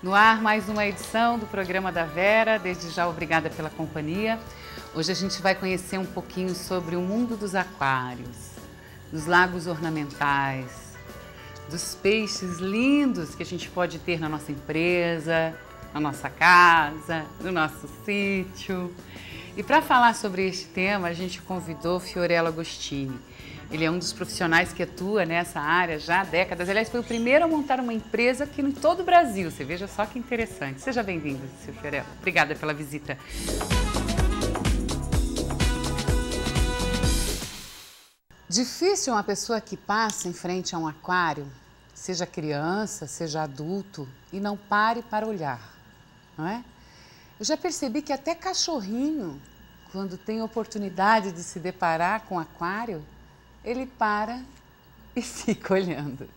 No ar, mais uma edição do programa da Vera. Desde já, obrigada pela companhia. Hoje a gente vai conhecer um pouquinho sobre o mundo dos aquários, dos lagos ornamentais, dos peixes lindos que a gente pode ter na nossa empresa, na nossa casa, no nosso sítio. E para falar sobre este tema, a gente convidou Fiorello Agostini. Ele é um dos profissionais que atua nessa área já há décadas. Aliás, foi o primeiro a montar uma empresa aqui em todo o Brasil. Você veja só que interessante. Seja bem-vindo, Sr. Fiorello. Obrigada pela visita. Difícil uma pessoa que passa em frente a um aquário, seja criança, seja adulto, e não pare para olhar, não é? Eu já percebi que até cachorrinho, quando tem oportunidade de se deparar com aquário, ele para e fica olhando.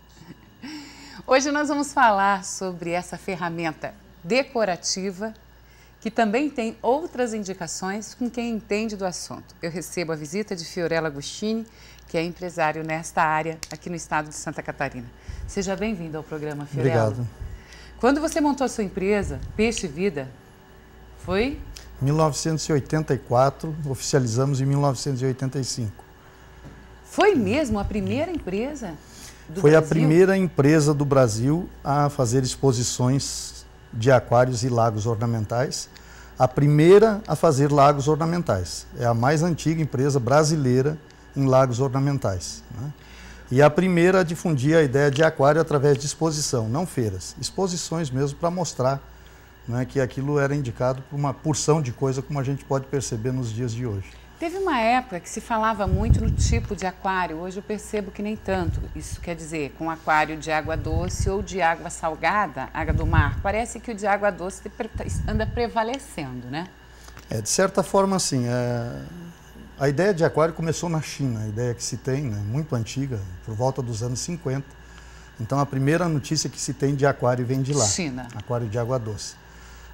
Hoje nós vamos falar sobre essa ferramenta decorativa que também tem outras indicações com quem entende do assunto. Eu recebo a visita de Fiorello Agostini, que é empresário nesta área aqui no estado de Santa Catarina. Seja bem-vindo ao programa, Fiorello. Obrigado. Quando você montou a sua empresa, Peixe Vida, foi? 1984, oficializamos em 1985. Foi mesmo a primeira empresa do Foi Brasil? a primeira empresa do Brasil a fazer exposições de aquários e lagos ornamentais. A primeira a fazer lagos ornamentais. É a mais antiga empresa brasileira em lagos ornamentais, né? E a primeira a difundir a ideia de aquário através de exposição, não feiras. Exposições mesmo para mostrar, né, que aquilo era indicado por uma porção de coisa, como a gente pode perceber nos dias de hoje. Teve uma época que se falava muito no tipo de aquário, hoje eu percebo que nem tanto. Isso quer dizer, com aquário de água doce ou de água salgada, água do mar, parece que o de água doce anda prevalecendo, né? De certa forma, assim, a ideia de aquário começou na China, a ideia que se tem, né, muito antiga, por volta dos anos 50. Então, a primeira notícia que se tem de aquário vem de lá, China. Aquário de água doce.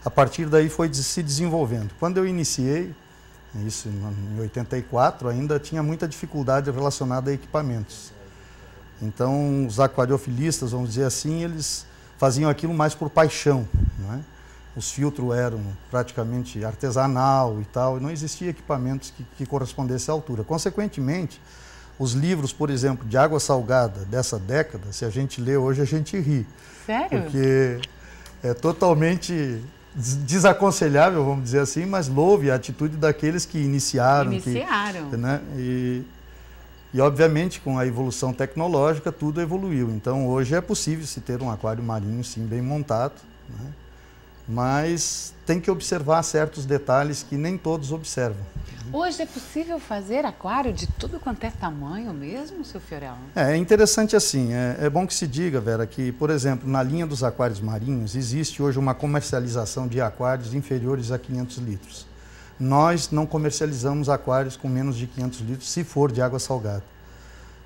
A partir daí foi se desenvolvendo. Quando eu iniciei, isso em 84, ainda tinha muita dificuldade relacionada a equipamentos. Então, os aquariofilistas, vamos dizer assim, eles faziam aquilo mais por paixão, não é? Os filtros eram praticamente artesanal e tal, e não existia equipamentos que correspondessem à altura. Consequentemente, os livros, por exemplo, de água salgada dessa década, se a gente lê hoje, a gente ri. Sério? Porque é totalmente desaconselhável, vamos dizer assim, mas louve a atitude daqueles que iniciaram. Né? E obviamente, com a evolução tecnológica, tudo evoluiu. Então, hoje é possível se ter um aquário marinho, sim, bem montado, né? Mas tem que observar certos detalhes que nem todos observam. Hoje é possível fazer aquário de tudo quanto é tamanho mesmo, seu Fiorello? É interessante assim, é bom que se diga, Vera, que, por exemplo, na linha dos aquários marinhos, existe hoje uma comercialização de aquários inferiores a 500 litros. Nós não comercializamos aquários com menos de 500 litros, se for de água salgada.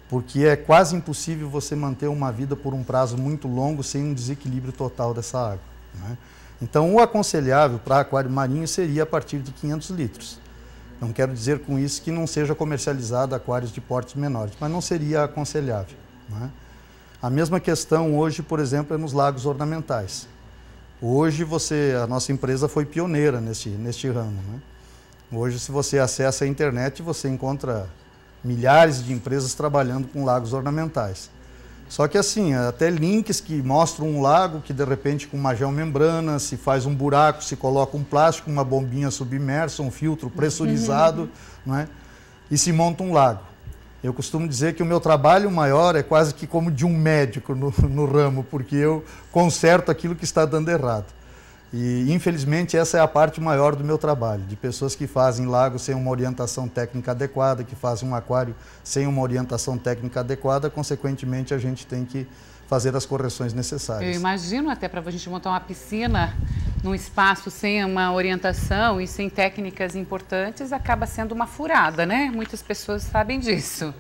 Porque é quase impossível você manter uma vida por um prazo muito longo sem um desequilíbrio total dessa água, né? Então, o aconselhável para aquário marinho seria a partir de 500 litros. Não quero dizer com isso que não seja comercializado aquários de portes menores, mas não seria aconselhável, né? A mesma questão hoje, por exemplo, é nos lagos ornamentais. Hoje a nossa empresa foi pioneira neste ramo, né? Hoje, se você acessa a internet, você encontra milhares de empresas trabalhando com lagos ornamentais. Só que assim, até links que mostram um lago que de repente com uma geomembrana se faz um buraco, se coloca um plástico, uma bombinha submersa, um filtro pressurizado, não é? E se monta um lago. Eu costumo dizer que o meu trabalho maior é quase que como de um médico no ramo, porque eu conserto aquilo que está dando errado. E infelizmente essa é a parte maior do meu trabalho, de pessoas que fazem lagos sem uma orientação técnica adequada, que fazem um aquário sem uma orientação técnica adequada, consequentemente a gente tem que fazer as correções necessárias. Eu imagino até para a gente montar uma piscina num espaço sem uma orientação e sem técnicas importantes, acaba sendo uma furada, né? Muitas pessoas sabem disso.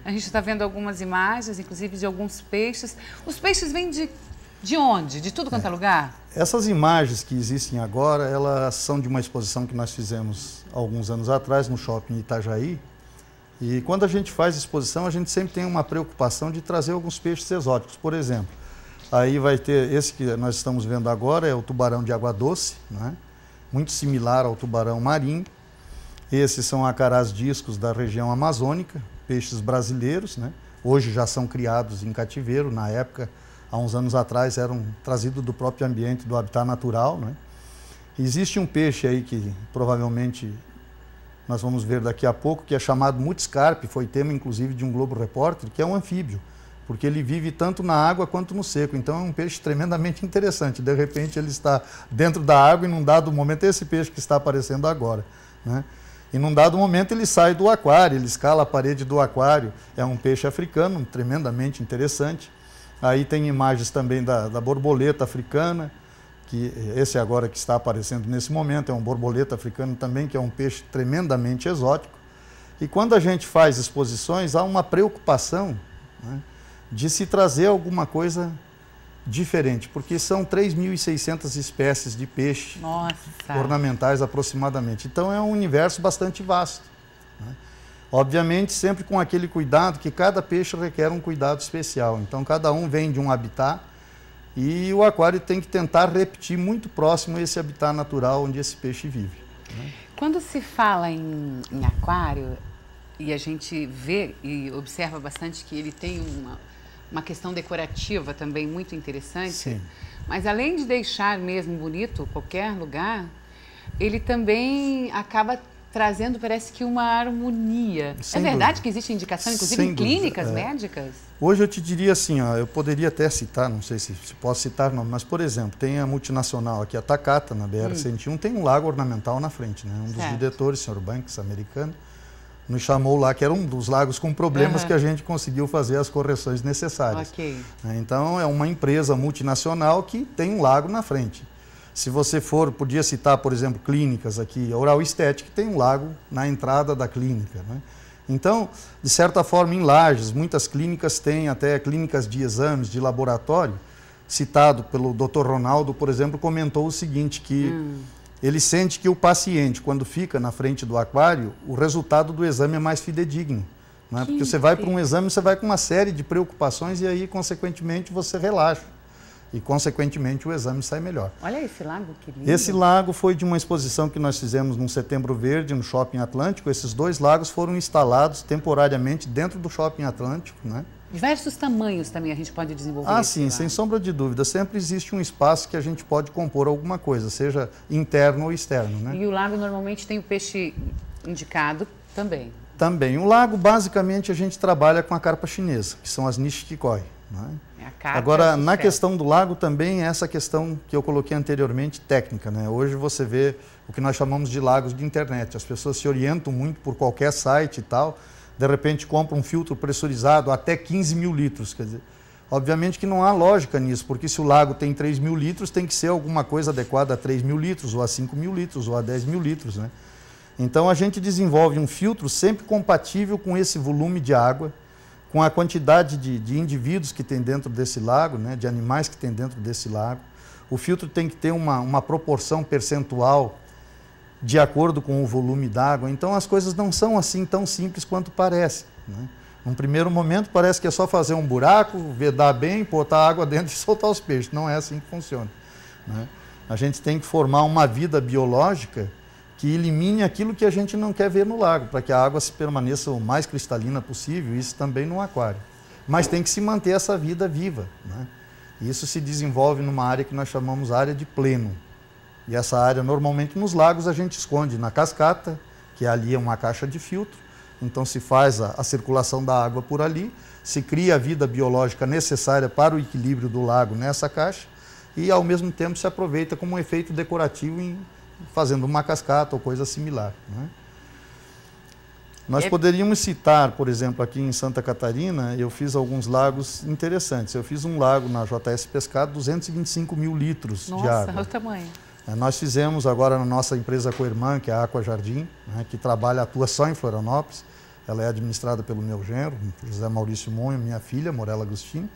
A gente está vendo algumas imagens, inclusive de alguns peixes. Os peixes vêm de onde? De tudo quanto é lugar? Essas imagens que existem agora, elas são de uma exposição que nós fizemos alguns anos atrás no shopping Itajaí. E quando a gente faz exposição, a gente sempre tem uma preocupação de trazer alguns peixes exóticos. Por exemplo, Aí vai ter, esse que nós estamos vendo agora é o tubarão de água doce, né? Muito similar ao tubarão marinho. Esses são acarás discos da região amazônica, peixes brasileiros, né? Hoje já são criados em cativeiro, na época, há uns anos atrás, eram trazidos do próprio ambiente, do habitat natural, né? Existe um peixe aí que provavelmente nós vamos ver daqui a pouco, que é chamado mutiscarpe, foi tema inclusive de um Globo Repórter, que é um anfíbio, porque ele vive tanto na água quanto no seco. Então é um peixe tremendamente interessante. De repente ele está dentro da água e num dado momento, é esse peixe que está aparecendo agora, né? E num dado momento ele sai do aquário, ele escala a parede do aquário. É um peixe africano, tremendamente interessante. Aí tem imagens também da borboleta africana, que esse agora que está aparecendo nesse momento é um borboleta africano também, que é um peixe tremendamente exótico. E quando a gente faz exposições, há uma preocupação, né, de se trazer alguma coisa diferente, porque são 3.600 espécies de peixe. Nossa. Ornamentais aproximadamente. Então é um universo bastante vasto, né? Obviamente sempre com aquele cuidado que cada peixe requer um cuidado especial. Então cada um vem de um habitat e o aquário tem que tentar repetir muito próximo esse habitat natural onde esse peixe vive, né? Quando se fala em aquário, e a gente vê e observa bastante que ele tem uma questão decorativa também muito interessante. Sim. Mas além de deixar mesmo bonito qualquer lugar, ele também acaba trazendo, parece que, uma harmonia. Sem é verdade dúvida. que existe indicação, inclusive Sem em clínicas dúvida, médicas? Hoje eu te diria assim, ó, eu poderia até citar, não sei se posso citar não, mas por exemplo, tem a multinacional aqui, a Takata, na BR-101, tem um lago ornamental na frente, né? Um dos diretores, o Sr. Banks, americano, nos chamou lá, que era um dos lagos com problemas que a gente conseguiu fazer as correções necessárias. Ok. Então, é uma empresa multinacional que tem um lago na frente. Se você for, podia citar, por exemplo, clínicas aqui, a Oral Estética tem um lago na entrada da clínica, né? Então, de certa forma, em Lages, muitas clínicas têm até clínicas de exames, de laboratório. Citado pelo Dr. Ronaldo, por exemplo, comentou o seguinte, que ele sente que o paciente, quando fica na frente do aquário, o resultado do exame é mais fidedigno, né? Porque você vai para um exame, você vai com uma série de preocupações e aí, consequentemente, você relaxa. E, consequentemente, o exame sai melhor. Olha esse lago, que lindo. Esse lago foi de uma exposição que nós fizemos no Setembro Verde, no Shopping Atlântico. Esses dois lagos foram instalados temporariamente dentro do Shopping Atlântico, né? Diversos tamanhos também a gente pode desenvolver. Ah, sim, sem sombra de dúvida. Sempre existe um espaço que a gente pode compor alguma coisa, seja interno ou externo, né? E o lago normalmente tem o peixe indicado também. Também. O lago, basicamente, a gente trabalha com a carpa chinesa, que são as nishikoi, né? Agora, na questão do lago também é essa questão que eu coloquei anteriormente, técnica, né? Hoje você vê o que nós chamamos de lagos de internet. As pessoas se orientam muito por qualquer site e tal, de repente compram um filtro pressurizado até 15 mil litros. Quer dizer, obviamente que não há lógica nisso, porque se o lago tem 3 mil litros, tem que ser alguma coisa adequada a 3 mil litros, ou a 5 mil litros, ou a 10 mil litros, né? Então a gente desenvolve um filtro sempre compatível com esse volume de água, com a quantidade de indivíduos que tem dentro desse lago, né, de animais que tem dentro desse lago. O filtro tem que ter uma proporção percentual de acordo com o volume d'água. Então as coisas não são assim tão simples quanto parece, né? Num primeiro momento parece que é só fazer um buraco, vedar bem, botar água dentro e soltar os peixes. Não é assim que funciona, né? A gente tem que formar uma vida biológica que elimine aquilo que a gente não quer ver no lago, para que a água se permaneça o mais cristalina possível, isso também no aquário. Mas tem que se manter essa vida viva, né? Isso se desenvolve numa área que nós chamamos área de pleno. E essa área, normalmente, nos lagos a gente esconde na cascata, que ali é uma caixa de filtro, então se faz a circulação da água por ali, se cria a vida biológica necessária para o equilíbrio do lago nessa caixa e, ao mesmo tempo, se aproveita como um efeito decorativo fazendo uma cascata ou coisa similar, né? Nós poderíamos citar, por exemplo, aqui em Santa Catarina, eu fiz alguns lagos interessantes. Eu fiz um lago na JS Pescado, 225 mil litros de água. Nossa, olha o tamanho. Nós fizemos agora na nossa empresa co-irmã, que é a Aqua Jardim, né, que atua só em Florianópolis. Ela é administrada pelo meu genro, José Maurício Monho, minha filha, Morella Agostini.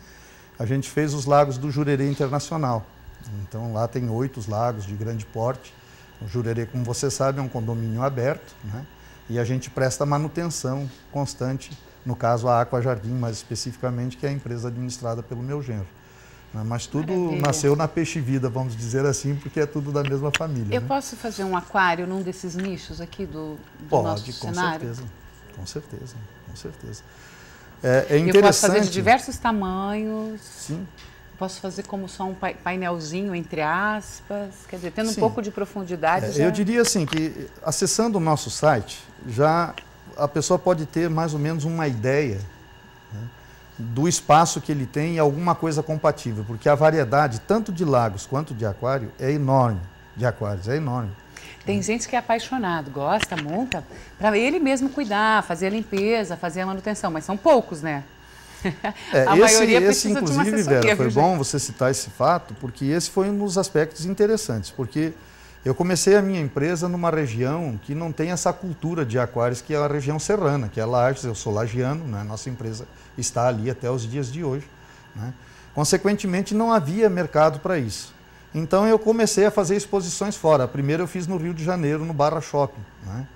A gente fez os lagos do Jurerê Internacional. Então lá tem 8 lagos de grande porte. O Jurerê, como você sabe, é um condomínio aberto, né? E a gente presta manutenção constante, no caso a Aqua Jardim, mais especificamente, que é a empresa administrada pelo meu genro. Mas tudo Maravilha. nasceu na Peixe Vida, vamos dizer assim, porque é tudo da mesma família. Eu posso fazer um aquário num desses nichos aqui do nosso cenário? Certeza, com certeza, com certeza. É interessante. Eu posso fazer de diversos tamanhos. Sim. Posso fazer como só um painelzinho, entre aspas, quer dizer, tendo um pouco de profundidade. Eu diria assim, que acessando o nosso site, já a pessoa pode ter mais ou menos uma ideia, né, do espaço que ele tem e alguma coisa compatível, porque a variedade, tanto de lagos quanto de aquário, é enorme, de aquários, é enorme. Tem gente que é apaixonado, gosta, monta, para ele mesmo cuidar, fazer a limpeza, fazer a manutenção, mas são poucos, né? A maioria precisa de uma assessoria. Vera, foi bom você citar esse fato, porque esse foi um dos aspectos interessantes, porque eu comecei a minha empresa numa região que não tem essa cultura de aquários, que é a região serrana, que é Lages. Eu sou lagiano, né? Nossa empresa está ali até os dias de hoje, né? Consequentemente, não havia mercado para isso. Então eu comecei a fazer exposições fora. A primeira eu fiz no Rio de Janeiro, no Barra Shopping, né?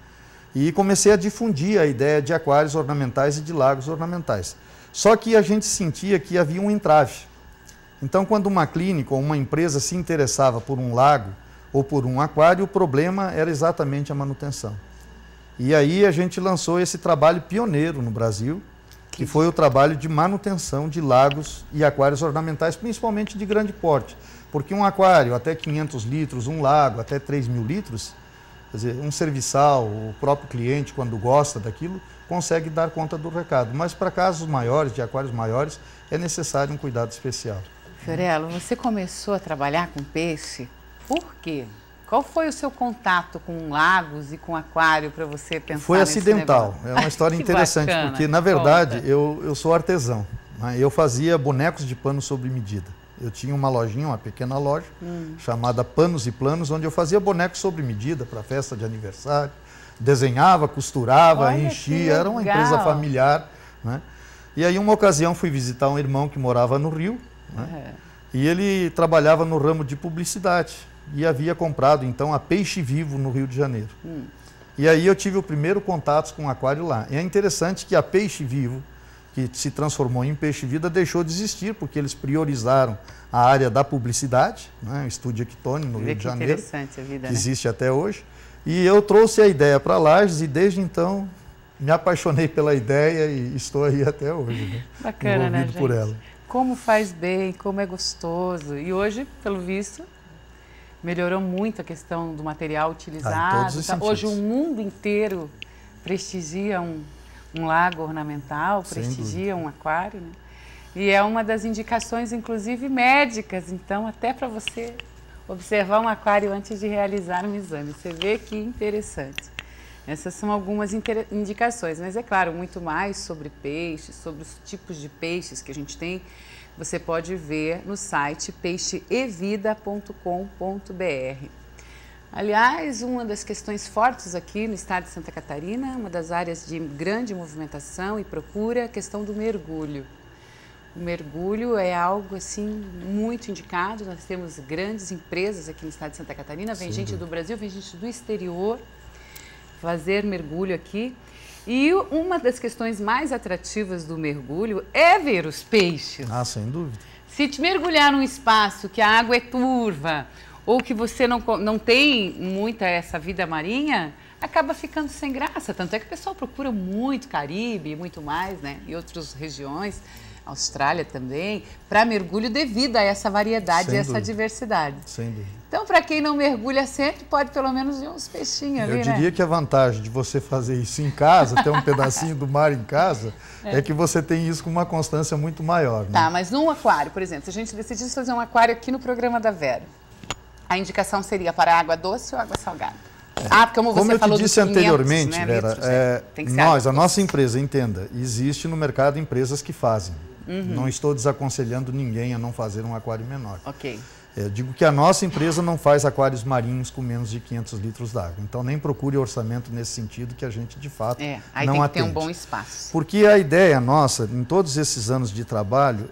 E comecei a difundir a ideia de aquários ornamentais e de lagos ornamentais. Só que a gente sentia que havia um entrave. Então, quando uma clínica ou uma empresa se interessava por um lago ou por um aquário, o problema era exatamente a manutenção. E aí a gente lançou esse trabalho pioneiro no Brasil, que foi o trabalho de manutenção de lagos e aquários ornamentais, principalmente de grande porte. Porque um aquário até 500 litros, um lago até 3.000 litros, quer dizer, um serviçal, o próprio cliente, quando gosta daquilo, consegue dar conta do recado. Mas para casos maiores, de aquários maiores, é necessário um cuidado especial. Fiorello, você começou a trabalhar com peixe, por quê? Qual foi o seu contato com lagos e com aquário para você pensar Foi acidental, nesse é uma história interessante, bacana. Porque na verdade eu sou artesão, né? Eu fazia bonecos de pano sob medida. Eu tinha uma lojinha, uma pequena loja, chamada Panos e Planos, onde eu fazia bonecos sob medida para festa de aniversário, desenhava, costurava, Olha, enchia, era uma empresa familiar, né? E aí uma ocasião fui visitar um irmão que morava no Rio, né? E ele trabalhava no ramo de publicidade e havia comprado então a Peixe Vivo no Rio de Janeiro. E aí eu tive o primeiro contato com o aquário lá. E é interessante que a Peixe Vivo, que se transformou em Peixe Vida, deixou de existir, porque eles priorizaram a área da publicidade, né? O Estúdio Equitone, no Rio de Janeiro, interessante a vida, que né? existe até hoje. E eu trouxe a ideia para Lages e desde então me apaixonei pela ideia e estou aí até hoje, né? Bacana, né, gente? Por ela. Como faz bem, como é gostoso. E hoje, pelo visto, melhorou muito a questão do material utilizado. Hoje o mundo inteiro prestigia um lago ornamental, prestigia um aquário, né? E é uma das indicações, inclusive, médicas. Então, até para você observar um aquário antes de realizar um exame. Você vê que interessante. Essas são algumas indicações, mas é claro, muito mais sobre peixes, sobre os tipos de peixes que a gente tem, você pode ver no site peixeevida.com.br. Aliás, uma das questões fortes aqui no estado de Santa Catarina, uma das áreas de grande movimentação e procura, é a questão do mergulho. O mergulho é algo assim muito indicado, nós temos grandes empresas aqui no estado de Santa Catarina, vem gente do Brasil, vem gente do exterior fazer mergulho aqui. E uma das questões mais atrativas do mergulho é ver os peixes. Ah, sem dúvida. Se te mergulhar num espaço que a água é turva ou que você não tem muita essa vida marinha, acaba ficando sem graça. Tanto é que o pessoal procura muito Caribe e muito mais, né? E outras regiões, Austrália também, para mergulho devido a essa variedade e essa diversidade. Sem dúvida. Então, para quem não mergulha sempre, pode pelo menos ver uns peixinhos ali, né? Eu diria que a vantagem de você fazer isso em casa, ter um pedacinho do mar em casa, é que você tem isso com uma constância muito maior, né? Tá, mas num aquário, por exemplo, se a gente decidisse fazer um aquário aqui no programa da Vera, a indicação seria para água doce ou água salgada? Porque como você falou eu te disse 500, anteriormente, né, Vera, litros, a nossa empresa, entenda, existe no mercado empresas que fazem. Não estou desaconselhando ninguém a não fazer um aquário menor. Ok. Eu digo que a nossa empresa não faz aquários marinhos com menos de 500 litros d'água. Então, nem procure orçamento nesse sentido, que a gente, de fato, aí não tem que atende. ter um bom espaço. Porque a ideia nossa, em todos esses anos de trabalho,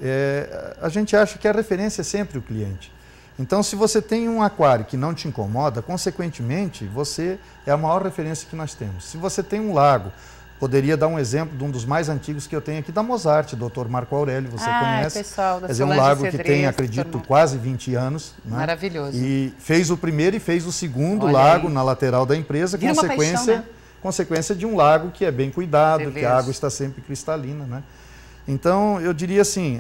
a gente acha que a referência é sempre o cliente. Então, se você tem um aquário que não te incomoda, consequentemente, você é a maior referência que nós temos. Se você tem um lago Poderia dar um exemplo de um dos mais antigos que eu tenho aqui, da Mozart, Dr. Marco Aurélio, você conhece? Pessoal, da é um lago que tem, acredito, quase 20 anos. Né? Maravilhoso. E fez o primeiro e fez o segundo lago na lateral da empresa, consequência de um lago que é bem cuidado, que a água está sempre cristalina. Né? Então, eu diria assim,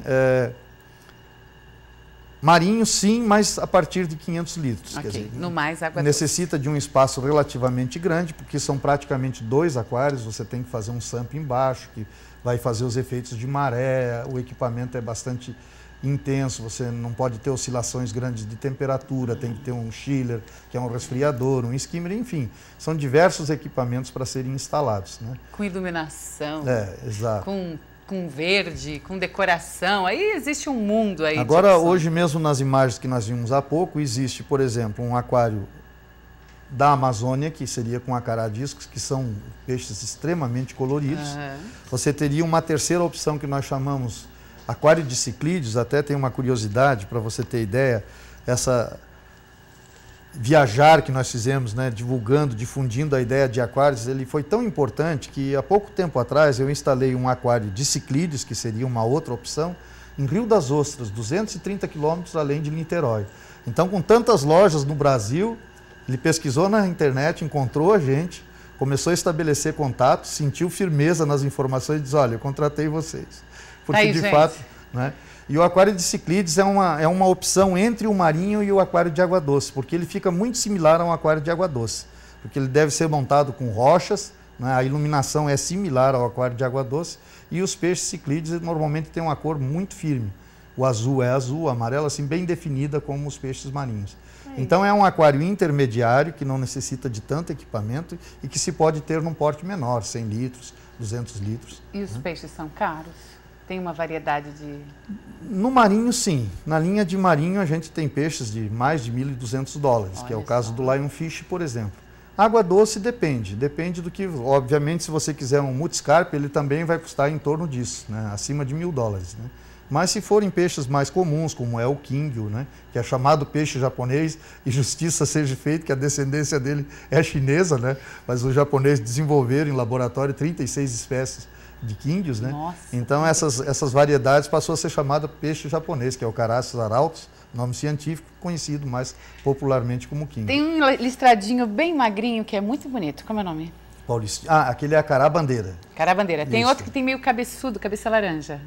marinho sim, mas a partir de 500 litros. Okay. Quer dizer, no mais água necessita doce. de um espaço relativamente grande, porque são praticamente 2 aquários, você tem que fazer um SUMP embaixo, que vai fazer os efeitos de maré, o equipamento é bastante intenso, você não pode ter oscilações grandes de temperatura, tem que ter um chiller, que é um resfriador, um skimmer, enfim, são diversos equipamentos para serem instalados. Né? Com iluminação, exato. Com verde, com decoração, aí existe um mundo aí. Agora, hoje mesmo nas imagens que nós vimos há pouco, existe, por exemplo, um aquário da Amazônia, que seria com acaradiscos, que são peixes extremamente coloridos. Você teria uma terceira opção que nós chamamos aquário de ciclídeos, até tem uma curiosidade para você ter ideia, essa viajar que nós fizemos, né, divulgando, difundindo a ideia de aquários, ele foi tão importante que há pouco tempo atrás eu instalei um aquário de ciclídeos, que seria uma outra opção, em Rio das Ostras, 230 quilômetros além de Niterói. Então, com tantas lojas no Brasil, ele pesquisou na internet, encontrou a gente, começou a estabelecer contato, sentiu firmeza nas informações e disse, olha, eu contratei vocês. Porque, aí, de fato... Né, e o aquário de ciclídeos é uma opção entre o marinho e o aquário de água doce, porque ele fica muito similar a um aquário de água doce. Porque ele deve ser montado com rochas, né, a iluminação é similar ao aquário de água doce, e os peixes ciclídeos normalmente têm uma cor muito firme. O azul é azul, o amarelo assim, bem definida como os peixes marinhos. Então é um aquário intermediário, que não necessita de tanto equipamento e que se pode ter num porte menor, 100 litros, 200 litros. E os peixes são caros? Tem uma variedade de... No marinho, sim. Na linha de marinho, a gente tem peixes de mais de $1.200, que é o caso do Lionfish, por exemplo. Água doce depende do que... Obviamente, se você quiser um multiscarp, ele também vai custar em torno disso, né? Acima de $1.000. Né? Mas se forem peixes mais comuns, como é o Kingyu, né? Que é chamado peixe japonês, e justiça seja feita que a descendência dele é chinesa, né? Mas os japoneses desenvolveram em laboratório 36 espécies de Kingyus, né? Nossa. Então essas variedades passou a ser chamada peixe japonês, que é o Carassius arautus, nome científico, conhecido mais popularmente como Kingyu. Tem um listradinho bem magrinho que é muito bonito. Como é o nome? Aquele é a carabandeira. Carabandeira. Tem outro que tem meio cabeçudo, cabeça laranja.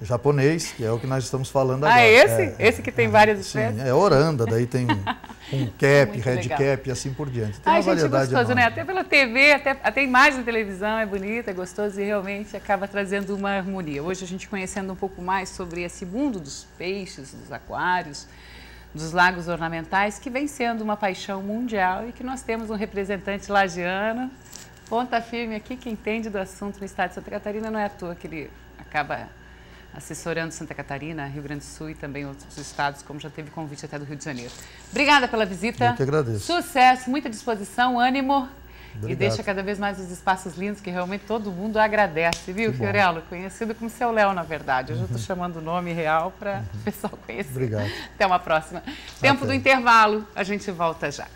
Japonês, que é o que nós estamos falando agora. Ah, esse? Esse que tem várias espécies? Sim, é oranda, daí tem um cap, red cap e assim por diante. Tem uma variedade gostoso, enorme. né? Até pela TV, até a imagem da televisão é bonita, é gostoso e realmente acaba trazendo uma harmonia. Hoje a gente conhecendo um pouco mais sobre esse mundo dos peixes, dos aquários, dos lagos ornamentais, que vem sendo uma paixão mundial e que nós temos um representante lagiano, ponta firme aqui, que entende do assunto no estado de Santa Catarina, não é à toa que ele acaba assessorando Santa Catarina, Rio Grande do Sul e também outros estados, como já teve convite até do Rio de Janeiro. Obrigada pela visita. Eu que agradeço. Sucesso, muita disposição, ânimo. Obrigado. E deixa cada vez mais os espaços lindos, que realmente todo mundo agradece, viu, Fiorello? Conhecido como Seu Léo, na verdade. Hoje eu estou chamando o nome real para o pessoal conhecer. Obrigado. Até uma próxima. Tempo do intervalo, a gente volta já.